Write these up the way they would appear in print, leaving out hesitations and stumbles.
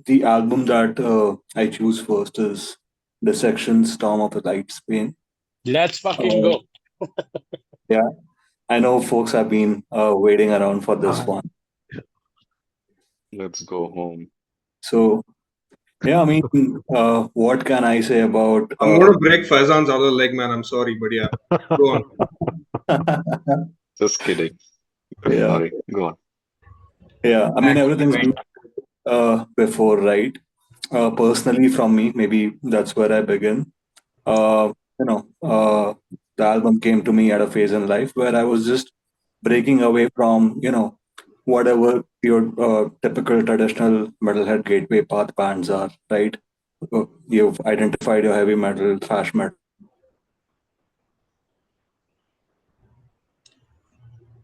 the album that I choose first is Dissection, Storm of the Light's Bane. Let's fucking Uh, go. yeah, I know folks have been waiting around for this one. Let's go home. So, yeah, I mean, what can I say about. I'm going to break Faizan's other leg, man. I'm sorry, but yeah. Go on. Just kidding. Yeah, Sorry. Go on. yeah, I mean, Actually, everything's been went. before, right? Personally, from me, maybe that's where I begin. Uh, you know, the album came to me at a phase in life where I was just breaking away from, whatever your typical traditional metalhead gateway path bands are, right? You've identified your heavy metal, thrash metal,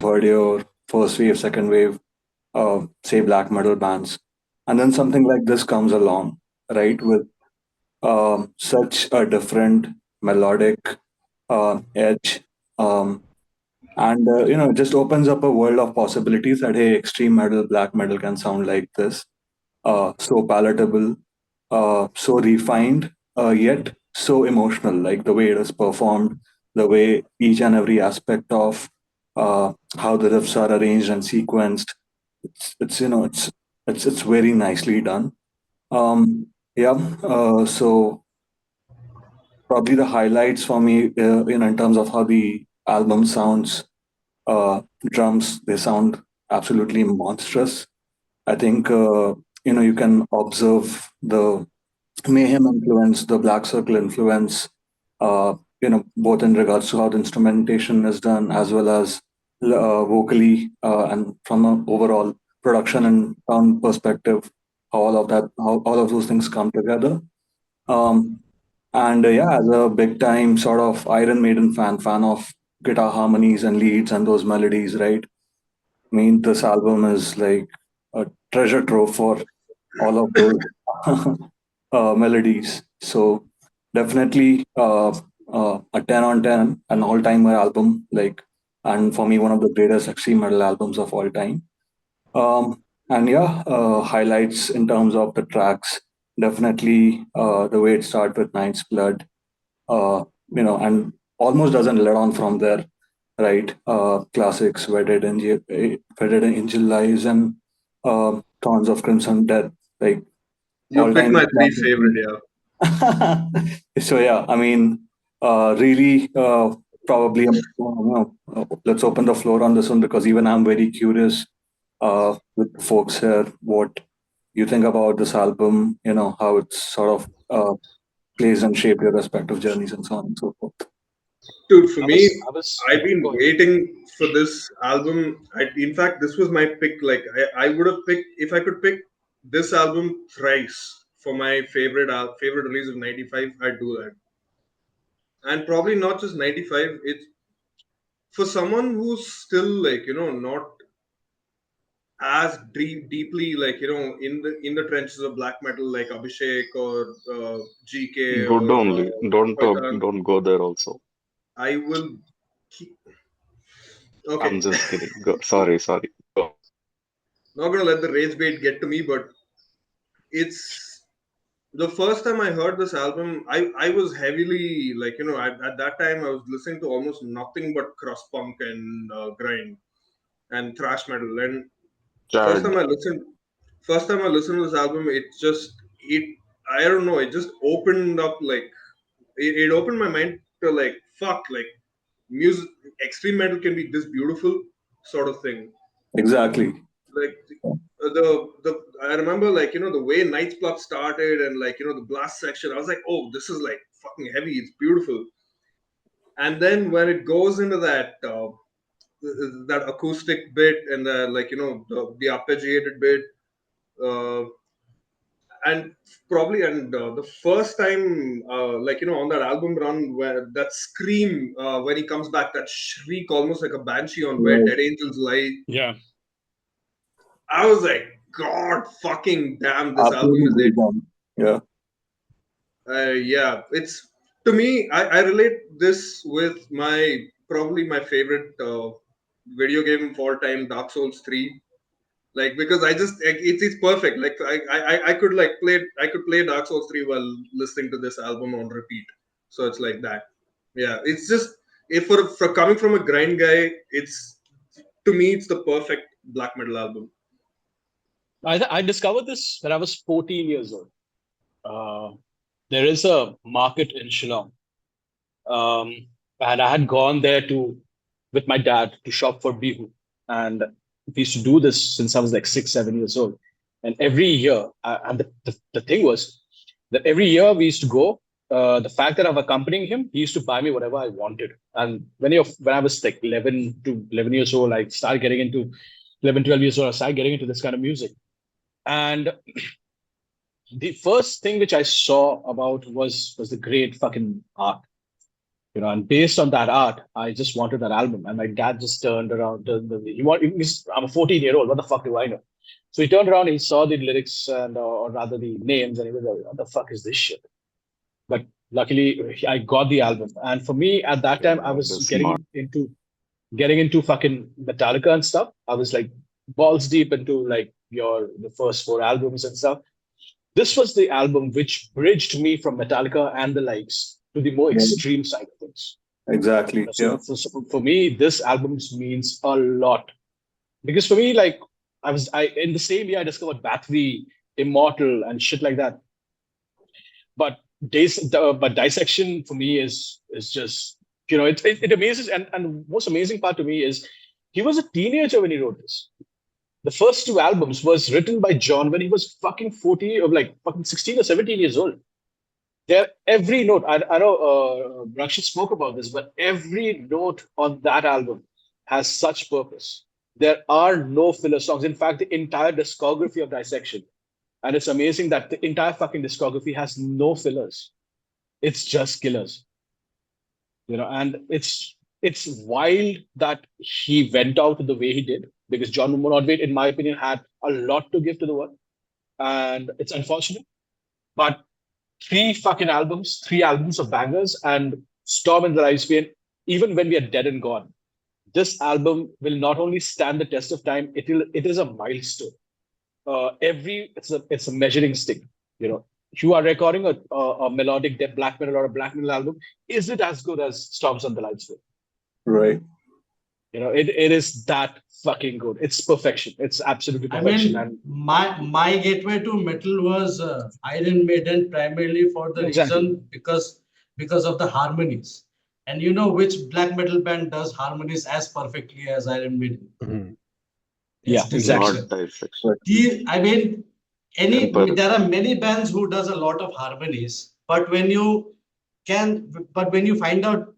you've heard your first wave, second wave, say black metal bands. And then something like this comes along, right, with such a different melodic edge. And it just opens up a world of possibilities that hey, extreme metal, black metal can sound like this, so palatable, so refined, yet so emotional, like the way it is performed, the way each and every aspect of how the riffs are arranged and sequenced. It's very nicely done. Yeah. So probably the highlights for me, in terms of how the album sounds. Drums, they sound absolutely monstrous. I think you can observe the Mayhem influence, the Black Circle influence, both in regards to how the instrumentation is done as well as vocally, and from an overall production and sound perspective, how all of those things come together. Um, and yeah, as a big time sort of Iron Maiden fan of guitar harmonies and leads and those melodies, right? I mean, this album is like a treasure trove for all of those melodies. So definitely a 10 on 10, an all-timer album, like, and for me, one of the greatest extreme metal albums of all time. And yeah, highlights in terms of the tracks, definitely the way it starts with Night's Blood, and almost doesn't let on from there, right? Classics, Wedded Angel Lies, and Thorns of Crimson Death, like You all picked time. my three favorite, yeah. So yeah, I mean, really, probably, let's open the floor on this one because even I'm very curious with folks here what you think about this album, how it's sort of plays and shape your respective journeys and so on and so forth. Dude, for I me, was, I was, I've yeah, been go ahead. waiting for this album. In fact, this was my pick. Like, I would have picked, if I could pick this album thrice for my favorite release of 95, I'd do that. And probably not just 95, it's for someone who's still, like, not as deeply, like, in the trenches of black metal, like Abhishek or GK Good or only. Faizan. Don't go there also. I will keep. I'm Okay. just kidding. Sorry, sorry. Go. Not gonna let the rage bait get to me, but it's the first time I heard this album. I was heavily, like, at that time I was listening to almost nothing but crust punk and grind and thrash metal. And first Chad. time I listened, first time I listened to this album, it I don't know, it just opened up, like, it opened my mind to, like, fuck, like, music, extreme metal can be this beautiful, sort of thing. Exactly. Like, the I remember, like, the way Night's Blood started, and, like, the blast section. I was like, oh, this is like fucking heavy. It's beautiful. And then when it goes into that acoustic bit, and the, like, the arpeggiated bit, uh, and probably, and the first time, like, on that album run, where that scream, when he comes back, that shriek, almost like a banshee on Where Right. Dead Angels Lie. Yeah. I was like, God fucking damn, this album Absolutely is it. goosebumps. Yeah. Yeah, it's, to me, I relate this with my, probably my favorite video game of all time, Dark Souls 3. Like because I just like, it's perfect. Like I could like play Dark Souls 3 while listening to this album on repeat. So it's like that. Yeah, it's just if for coming from a grind guy, it's to me it's the perfect black metal album. I discovered this when I was 14 years old. There is a market in Shillong, um, and I had gone there to with my dad to shop for bihu, and we used to do this since I was like 6, 7 years old. And every year, and the thing was that every year we used to go. The fact that I'm accompanying him, he used to buy me whatever I wanted. And when I was like 11 to 11 years old, I started getting into 11, 12 years old. I started getting into this kind of music. And the first thing which I saw about was the great fucking art, and based on that art, I just wanted that album. And my dad just turned around. I'm a 14-year-old. What the fuck do I know? So he turned around. He saw the lyrics and, or rather, the names, and he was like, "What the fuck is this shit?" But luckily, I got the album. And for me, at that time, I Yeah, was that's smart. getting into fucking Metallica and stuff. I was like balls deep into like the first four albums and stuff. This was the album which bridged me from Metallica and the likes to the more Yeah, extreme side of things. exactly. So Yeah. for me, this album means a lot because for me, like I in the same year I discovered Bathory, Immortal, and shit like that. But but Dissection for me is just it amazes, and most amazing part to me is he was a teenager when he wrote this. The first two albums was written by John when he was fucking 40 or like fucking 16 or 17 years old. There, every note, I know Rakshit spoke about this, but every note on that album has such purpose. There are no filler songs. In fact, the entire discography of Dissection, and it's amazing that the entire fucking discography has no fillers. It's just killers, and it's wild that he went out the way he did because John Monodwait, in my opinion, had a lot to give to the world, and it's unfortunate. But three albums of bangers, and Storm in the Lifespan, even when we are dead and gone, this album will not only stand the test of time, it is a milestone. It's a measuring stick. You know, you are recording a melodic death black metal or a black metal album. Is it as good as Storms on the Lifespan? Right. It is that fucking good. It's perfection. It's absolutely I perfection. mean, And my gateway to metal was Iron Maiden primarily for the exactly. reason because of the harmonies. And you know which black metal band does harmonies as perfectly as Iron Maiden? Mhm. Yeah, It's exactly. Not Dissection. dissection. I mean, there are 10%. many bands who does a lot of harmonies, but when you find out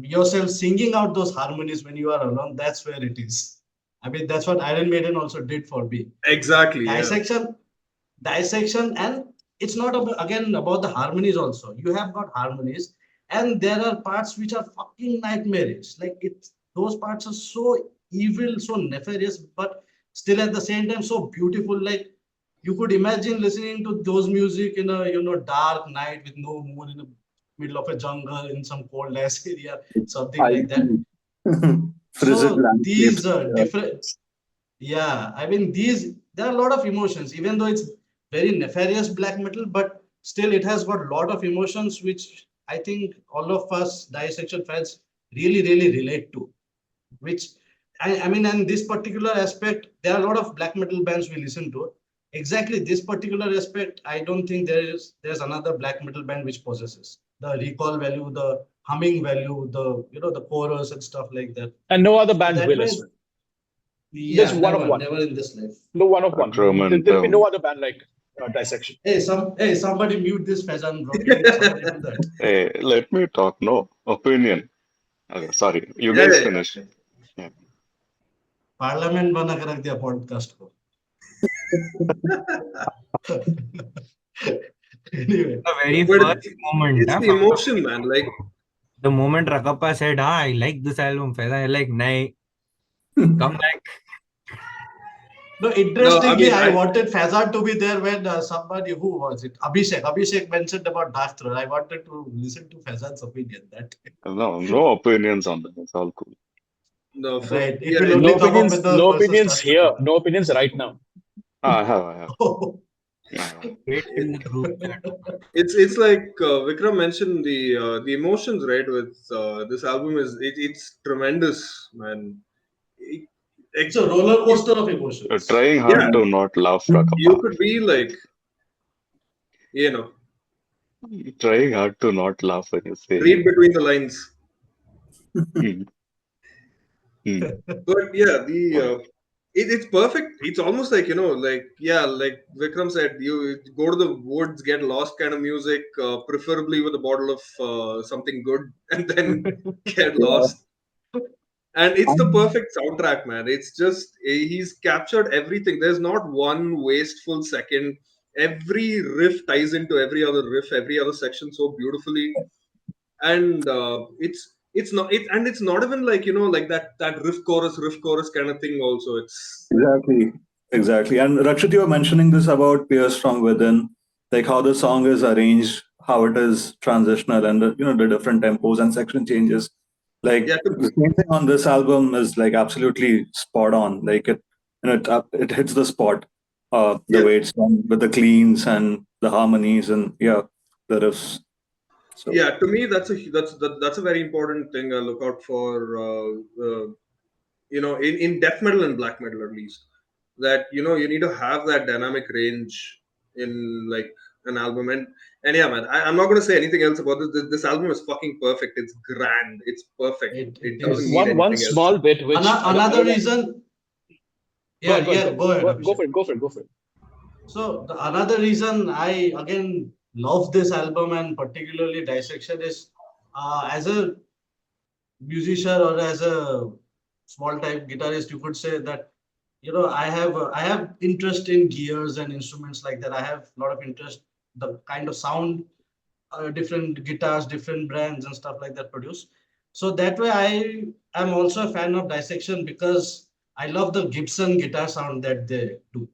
yourself singing out those harmonies when you are alone, that's where it is. I mean, that's what Iron Maiden also did for me. Exactly. Yeah. Dissection, and it's not again about the harmonies. Also, you have got harmonies, and there are parts which are fucking nightmarish. Like those parts are so evil, so nefarious, but still at the same time so beautiful. Like you could imagine listening to those music in a dark night with no moon in the middle of a jungle in some cold ass area, something I like that. frigid So landscapes. these different, yeah, I mean there are a lot of emotions, even though it's very nefarious black metal, but still it has got a lot of emotions which I think all of us dissection fans really, really relate to. Which I mean, and this particular aspect, there are a lot of black metal bands we listen to. Exactly this particular aspect, I don't think there's another black metal band which possesses the recall value, the humming value, the chorus and stuff like that. And no other So band that will way, as well. There's yeah, one of one. never in this life. No one of one. Sacrament. There'll be no other band like Dissection. Hey, somebody mute this Faizan, bro. Can somebody do that? Hey, let me talk. No opinion. Okay, sorry. You Yeah, guys yeah, finish. yeah. Yeah. Parliament बना के रख दिया podcast को. Anyway, The very But first moment, it's the from emotion, man. Like, the moment Rakappa said, I like this album, Faizan, I like, Nay, come back. no, no, I interestingly, mean, I wanted Faizan to be there when somebody, who was it? Abhishek mentioned about Dark Throne. I wanted to listen to Faizan's opinion that. No opinions on that. It's all cool. No, for Right. It yeah, will No only come up opinions. when the No person opinions starts to here. talk. No opinions right now. Ah, I have. Oh, I have. Wait in the group chat. it's like Vikram mentioned the emotions, right? With this album it's tremendous, man. It, it's a it, roller you, coaster of emotions. Trying yeah, hard to not laugh, you Rakapa. could be like, you know, Trying hard to not laugh when you say read it. between the lines. Hmm. Hmm. But yeah, Fine. it's perfect. It's almost like like yeah, like Vikram said, you go to the woods, get lost kind of music, preferably with a bottle of something good, and then get Yeah. lost. And it's the Um, perfect soundtrack, man. It's just he's captured everything. There's not one wasteful second. Every riff ties into every other riff, every other section so beautifully. And it's not even like like that riff chorus kind of thing. Also, it's Exactly. Exactly. And Rakshit, you were mentioning this about Pierce from Within, like how the song is arranged, how it is transitional, and the different tempos and section changes. Like yeah. the same thing on this album is like absolutely spot on. Like it hits the spot. The Yeah, way it's done with the cleans and the harmonies and yeah, the riffs. So yeah. To me, that's a very important thing I look out for. In death metal and black metal at least, that you need to have that dynamic range in like an album. And yeah, man, I'm not going to say anything else about this album is fucking perfect. It's grand. It's perfect. It It doesn't is. need One anything else. small bit which I Another don't know. reason, Go yeah, ahead. Go ahead. yeah, Go, go ahead, go, go Abhishek. for it. Go for it. Go for it. So another reason I again love this album and particularly Dissection is as a musician or as a small type guitarist, you could say that I have interest in gears and instruments like that. I have a lot of interest the kind of sound different guitars, different brands and stuff like that produce. So that way, I am also a fan of Dissection because I love the Gibson guitar sound that they do,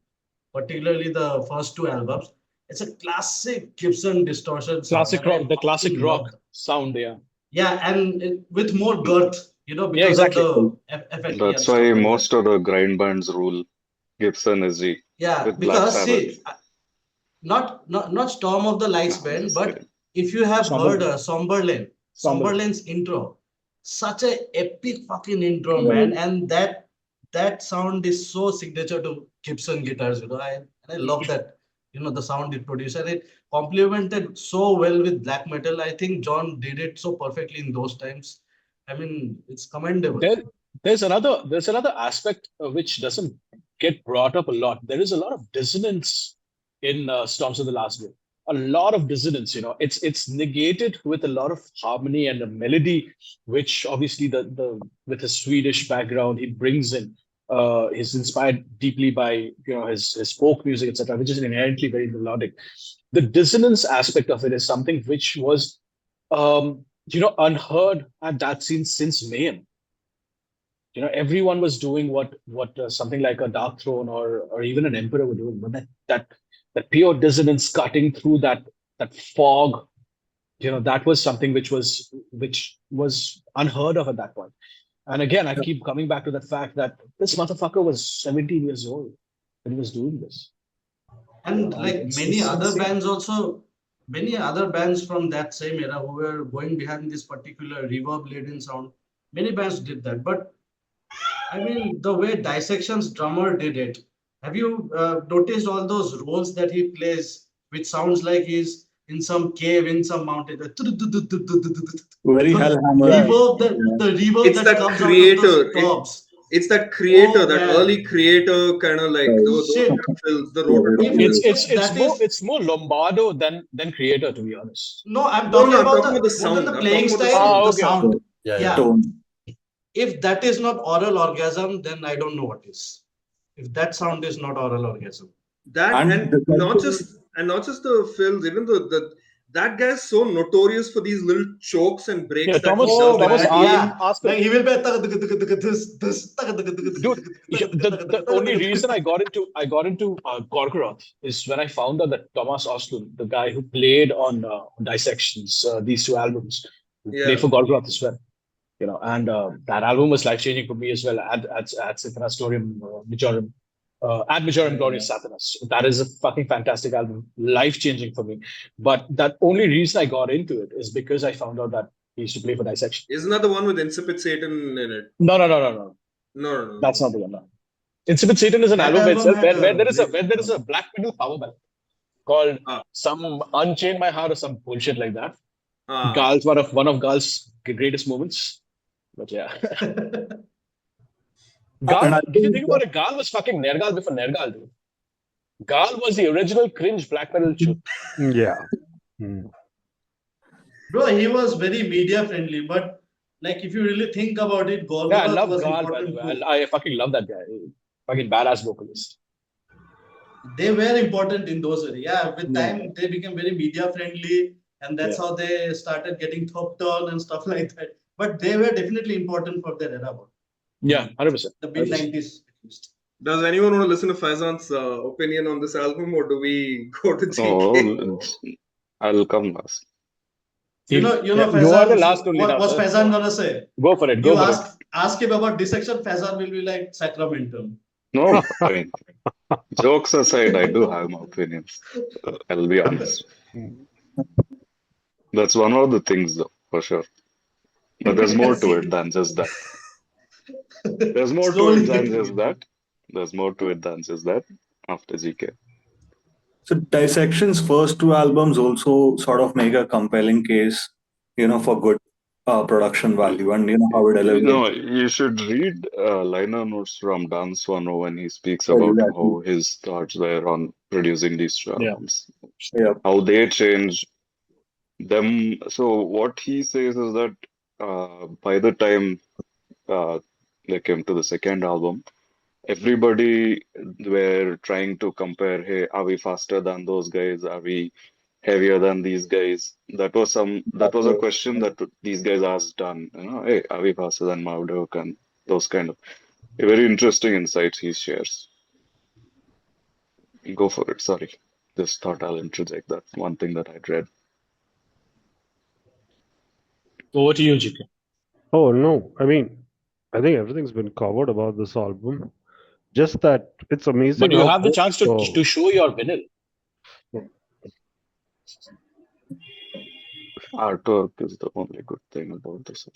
particularly the first two albums. It's a classic Gibson distortion sound, Classic and I rock. The classic fucking love rock that. sound. Yeah. Yeah, and with more girth, Yeah. because of Exactly. the FFE and That's stuff why like that. most of the grind bands rule Gibson SG Yeah, with Black because Sabbath. see, not Storm of the No, Lights I'm band, just but kidding. if you have heard Somberlane. Somberlane. Somberlane's intro, such a epic fucking intro, right. man, and that sound is so signature to Gibson guitars, and I love that, the sound it produced, and it complemented so well with black metal. I think John did it so perfectly in those times. I mean, it's commendable. There, there's another aspect which doesn't get brought up a lot. There is a lot of dissonance in Storms of the Last Day. A lot of dissonance. It's negated with a lot of harmony and a melody, which obviously the with his Swedish background he brings in. He's inspired deeply by his folk music, etc., which is inherently very melodic. The dissonance aspect of it is something which was unheard at that scene since Mayhem. Everyone was doing what something like a Dark Throne or even an Emperor were doing, but that pure dissonance cutting through that fog, that was something which was unheard of at that point. And again, I keep coming back to the fact that this motherfucker was 17 years old when he was doing this. And Yeah, like many it's other insane. bands also, many other bands from that same era who were going behind this particular reverb laden sound, many bands did that. But I mean, the way Dissection's drummer did it, have you noticed all those rolls that he plays, which sounds like he's in some cave in some mountain? The Very Hellhammer. Yeah, reverb, Yeah. the reverb It's that that comes out of those creator. tops. It's that creator, Oh that man, early creator kind of like Right. those shit! kind of fills, the Yeah, very If rototom. beautiful. it's if it's that more is it's more Lombardo than Creator, to be honest. No, I'm No, talking no, I'm about talking about the the more than the sound. I'm playing talking about the style, Ah, sound. the okay. Yeah. sound. Yeah, yeah. Yeah. Tone. If that is not oral orgasm, then I don't know what is. If that sound is not oral orgasm. That And and the not just the fills, even the that guy is so notorious for these little chokes and Yeah, breaks that he Thomas does Oh in Thomas man, asked between. yeah. asked him, Like he will be dude. The only reason I got into Gorgoroth is when I found out that Thomas Oslund, the guy who played on Dissections, these two albums, who played Yeah. for Gorgoroth as well. And that album was life changing for me as well. At Sithanatorium, Majorum, Ad Majorem Glorious Satanas. That is a fucking fantastic album, life changing for me. But that only reason I got into it is because I found out that he used to play for Dissection. Isn't that the one with Incipit Satan in it? No, No, no, no. that's not the one. No. Incipit Satan is an That album by album itself had where a there is great. a black metal power ballad called Ah, some Unchain My Heart or some bullshit like that. ah. Gal's one of Gal's greatest moments. But yeah. And Gal, I if you think think about it, Gal was fucking Nergal before Nergal, dude. Gal was the original cringe black metal truth. Yeah. Hmm. Bro, he was very media friendly, but like if you really think about it, Yeah, I Golgoroth love was Gal, by the important way. too. I fucking love that guy. Fucking badass vocalist. They were important in those areas. Yeah, with Yeah, time they became very media friendly, and that's yeah. how they started getting top on and stuff like that. But they were definitely important for their era, bro. Yeah, 100%. The mid 90s at least. Does anyone want to listen to Faizan's opinion on this album, or do we go to GK? Oh, I'll come last. You know, You are the Faizan, last only what now, was sir. Faizan gonna say? Go for it. Go You for it. ask him about dissection, Faizan will be like Sacramento. No, I mean, jokes aside, I do have my opinions. I'll be honest. That's one of the things, though, for sure. But there's more to it than just that. There's more to it Slowly than getting just into that. There's more to it than just that after GK. so. Dissection's first two albums also sort of make a compelling case, for good production value and how it You elevates. know, you should read liner notes from Dan Swano when he speaks about Exactly. how his thoughts were on producing these two Yeah. albums, Yeah. how they changed them. So what he says is that by the time they came to the second album, everybody were trying to compare, hey, are we faster than those guys? Are we heavier than these guys? That was a question that these guys asked Dan, hey, are we faster than Marduk and those kind of very interesting insights he shares. Go for it. Sorry. Just thought I'll interject that one thing that I'd read. Over to you, GK. Oh no, I mean, I think everything's been covered about this album. Just that it's amazing But you how have the both, chance to show your vinyl. Artwork is the only good thing about this.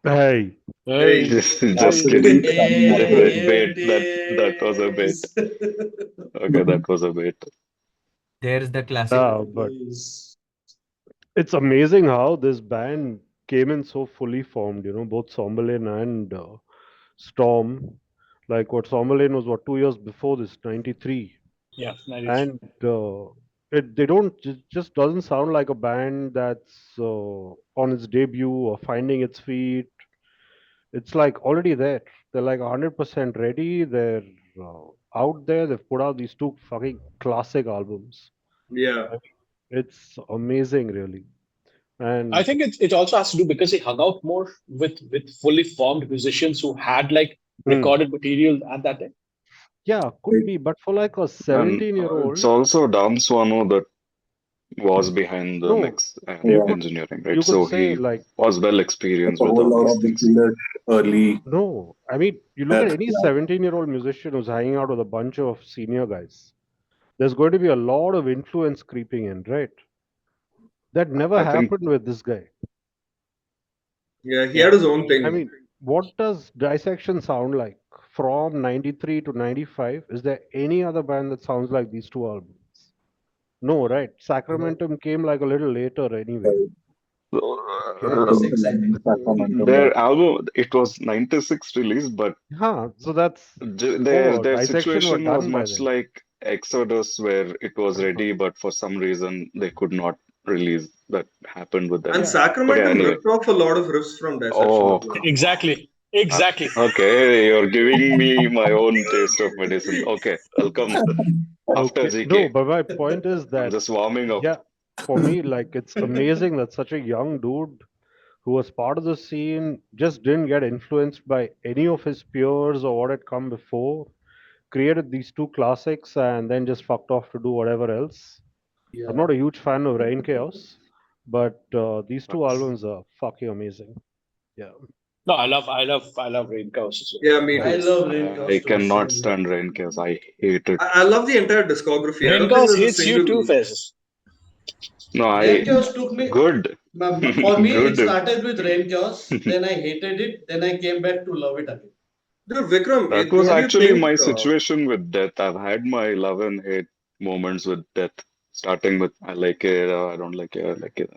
hey, Hey, Just hey. kidding. Hey, here Bait. it That was a bait. is. Okay, that was a bait. There's the classic. but it's amazing how this band came in so fully formed. Both Somberlin and Storm. Like what Somberlin was, what 2 years before this, 93, Yeah, 93. and they don't just doesn't sound like a band that's on its debut or finding its feet. It's like already there. They're like 100% ready. They're out there. They've put out these two fucking classic albums. Yeah. It's amazing, really. And I think it also has to do because he hung out more with fully formed musicians who had like recorded material at that time. yeah, could be, but for like a And 17-year-old, it's also Dan Swano that was behind the no, mix and Yeah. engineering, right? you could So say he like, was well A experienced with whole all lot these of the things. killers early. no, I mean, you look at any 17-year-old musician who's hanging out with a bunch of senior guys, there's going to be a lot of influence creeping in, right? That never I think happened with this guy. Yeah, he had his own I thing. mean, what does Dissection sound like from 93 to 95? Is there any other band that sounds like these two albums? No, right? Sacramentum came like a little later anyway. uh, 96, I think. their album, it was 96 released, but Huh, so that's their Dissection were situation was done by much then. like Exodus, where it was ready, but for some reason they could not release. That happened with them. And Yeah. But yeah, Sacramentum anyway. ripped off a lot of riffs from Dissection Oh, as well. Exactly. Exactly. okay, you're giving me my own taste of medicine. Okay, I'll come after Okay. GK. No, but my point is I'm that, just warming up. yeah, for me, like, it's amazing that such a young dude who was part of the scene just didn't get influenced by any of his peers or what had come before, created these two classics, and then just fucked off to do whatever else. I'm not a huge fan of Rain Chaos, but these two albums are fucking amazing. Yeah. No, I love Rain Chaos. Yeah, me I too. love Rain I Chaos too. cannot Same. stand Rain Chaos. I hate it. I love the entire discography. I Rain don't think Chaos there's a hates you too, single. Fez. No, Rain I Chaos took me. good. For me, it Good. started with Rain Chaos. Then I hated it. Then I came back to love it again. Dude, Vikram, That was don't you actually think? my situation with Death. I've had my love and hate moments with Death, starting with I like it, I don't like it, I like it.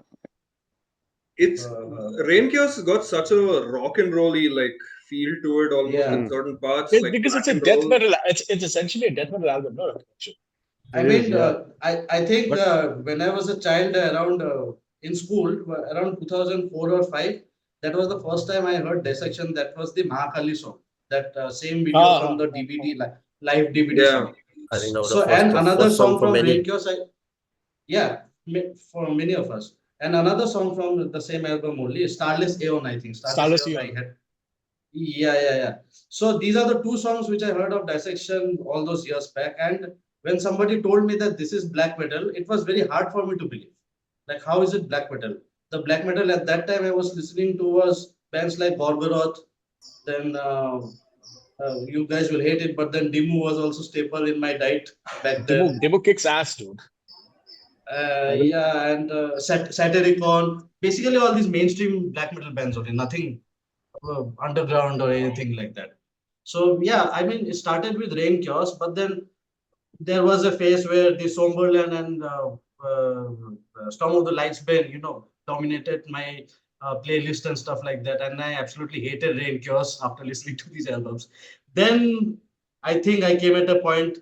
It's Uh, Rain Chaos has got such a rock and rolly like feel to it almost in yeah. Mm. certain parts, like Because it's black a and death roll. metal. It's essentially a death metal album, not a collection. I It is, mean, yeah. I think But when I was a child around in school, around 2004 or 5, that was the first time I heard Dissection. That was the Mahakali song, that same video from the DVD, live DVD Yeah. song. I think that was So, and the another first song song for from many. Rain Chaos, yeah, for many of us. And another song from the same album only, Starless Aeon, I think. Starless Starless Aeon, I Neon. had. Yeah. So these are the two songs which I heard of Dissection all those years back. And when somebody told me that this is black metal, it was very hard for me to believe. Like, how is it black metal? The black metal at that time I was listening to was bands like Gorgoroth. Then you guys will hate it, but then Dimmu was also staple in my diet back then. Demo kicks ass, dude. I think Yeah, and Satyricon. Basically, all these mainstream black metal bands only, nothing underground or anything like that. So yeah, I mean, it started with Rain Chaos, but then there was a phase where the Somberland and Storm of the Lights band, dominated my playlist and stuff like that, and I absolutely hated Rain Chaos after listening to these albums. Then I think I came at a point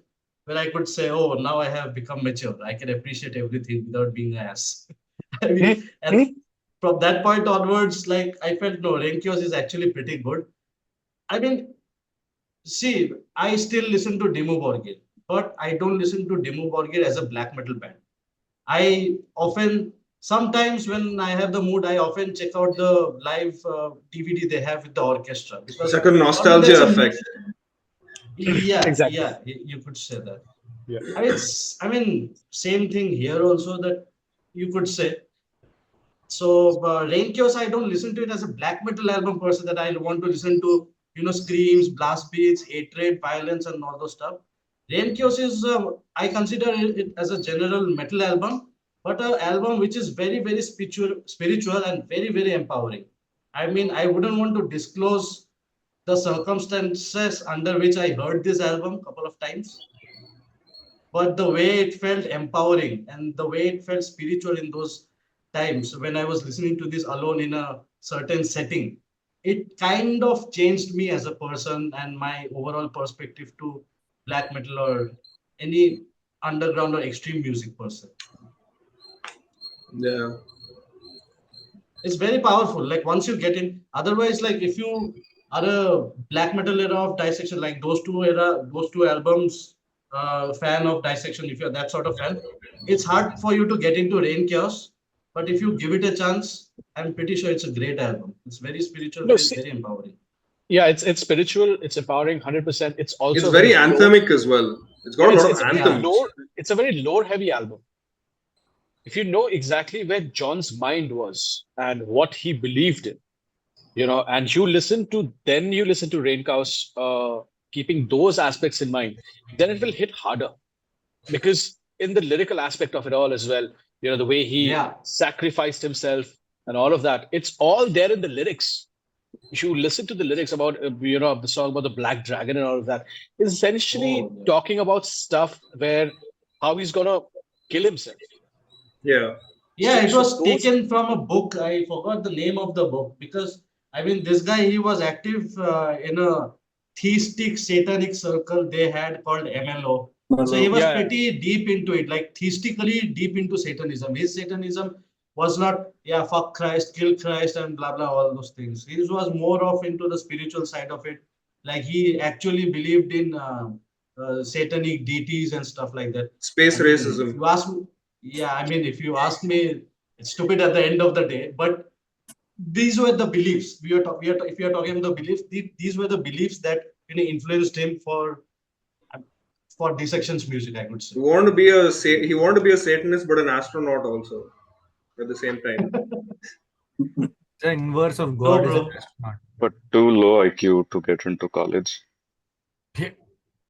where I could say, "Oh, now I have become mature. I can appreciate everything without being an ass." I mean, and from that point onwards, like I felt no, Rain Chaos is actually pretty good. I mean, see, I still listen to Dimmu Borgir, but I don't listen to Dimmu Borgir as a black metal band. I often, sometimes when I have the mood, I often check out the live DVD they have with the orchestra It's because like a for me that's nostalgia a effect. Exactly. yeah, you could say that. Yeah. I mean, same thing here also that you could say. So Rain Chaos, I don't listen to it as a black metal album person that I want to listen to, screams, blast beats, hatred, violence, and all those stuff. Rain Chaos is, I consider it as a general metal album, but an album which is very, very spiritual and very, very empowering. I mean, I wouldn't want to disclose the circumstances under which I heard this album a couple of times, but the way it felt empowering and the way it felt spiritual in those times when I was listening to this alone in a certain setting, it kind of changed me as a person and my overall perspective to black metal or any underground or extreme music person. Yeah. It's very powerful. Like once you get in, otherwise, like if you are a black metal era of Dissection, like those two albums, fan of Dissection, if you're that sort of fan, it's hard for you to get into Rain Chaos. But if you give it a chance, I'm pretty sure it's a great album. It's very spiritual, No, very, see, very empowering. yeah, it's spiritual, it's empowering, 100%. It's It's also very very lore. anthemic as well. It's Yeah, got a lot of it's a very Yeah. anthems. lore. It's a very lore heavy album. If you know exactly where John's mind was and what he believed in, and you listen to Rain Chaos, keeping those aspects in mind, then it will hit harder because in the lyrical aspect of it all as well, the way he Yeah. sacrificed himself and all of that, it's all there in the lyrics. If you listen to the lyrics about the song about the black dragon and all of that, it's essentially Oh, yeah. talking about stuff where how he's gonna kill himself. Yeah. Yeah, it So was those taken from a book. I forgot the name of the book because I mean, this guy he was active in a theistic satanic circle they had called MLO. So he Hello. was yeah, pretty deep into it, like theistically deep into Satanism. His Satanism was not, yeah, fuck Christ, kill Christ, and blah blah all those things. His was more of into the spiritual side of it. Like he actually believed in satanic deities and stuff like that. I Space mean, if racism. you ask me, yeah, I mean, if you ask me, it's stupid at the end of the day. But these were the beliefs if we are talking about the beliefs, these were the beliefs that influenced him for Dissection's music, I could say. He wanted to be a Satanist but an astronaut also at the same time. The inverse of No, God is an bro. astronaut. but too low IQ to get into college.